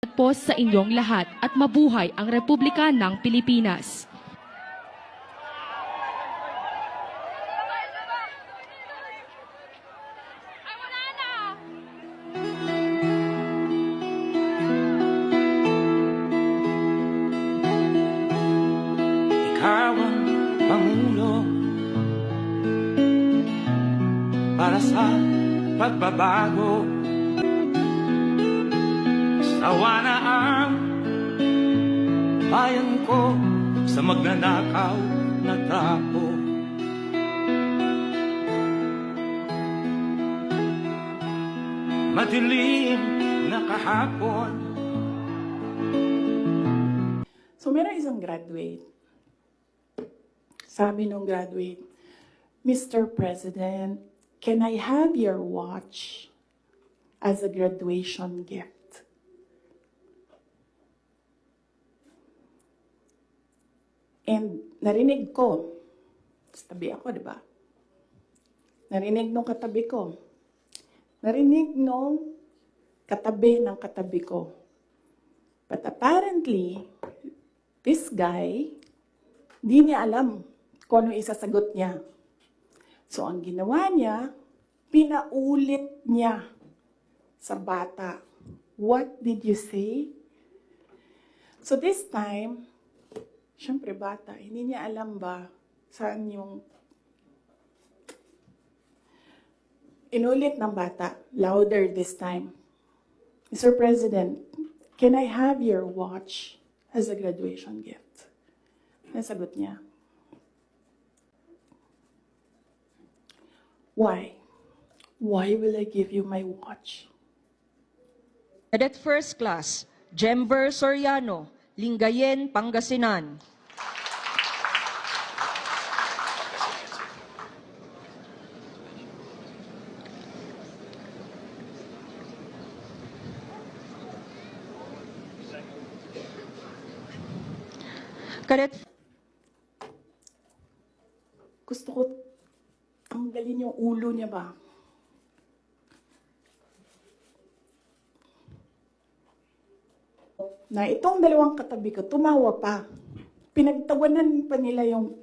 po sa inyong lahat at mabuhay ang Republika ng Pilipinas. Ikaw ang Pangulo para sa pagbabago. Sawa na ang bayan ko sa magnanakaw na tao. Madilim na kahapon. So meron isang graduate. Sabi nung graduate, Mr. President, can I have your watch as a graduation gift? And narinig ko, tabi ako, di ba? Narinig nung katabi ko. Narinig nung katabi ng katabi ko. But apparently, this guy, di niya alam kung ano isasagot niya. So, ang ginawa niya, pinaulit niya sa bata. What did you say? So, this time, syempre bata, hindi niya alam ba saan yung inulit ng bata, louder this time. Mr. President, can I have your watch as a graduation gift? Nasagot niya. Why? Why will I give you my watch? Cadet First Class, Jember Soriano, Lingayen, Pangasinan. Cadet Gusto ko tanggalin yung ulo niya ba? Na itong dalawang katabi ko, tumawa pa. Pinagtawanan pa nila yung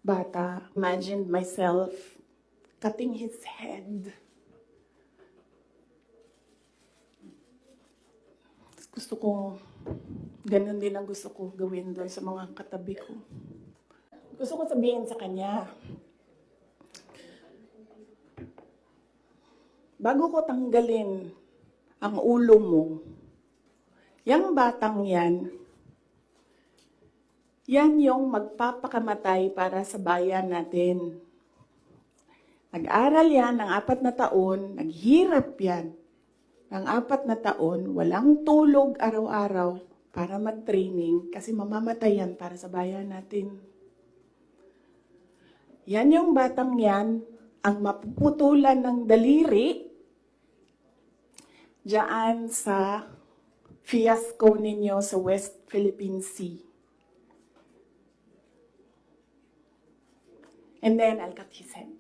bata. Imagined myself cutting his head. Gusto ko, ganun din ang gusto ko gawin doon sa mga katabi ko. Gusto ko sabihin sa kanya, bago ko tanggalin ang ulo mo, yang batang yan yung magpapakamatay para sa bayan natin. Nag-aral yan ng 4 na taon, naghirap yan ng 4 na taon, walang tulog araw-araw para mag-training kasi mamamatay yan para sa bayan natin. Yan yung batang yan, ang mapuputulan ng daliri diyan sa fiasco ninyo sa West Philippine Sea. And then I'll cut his head.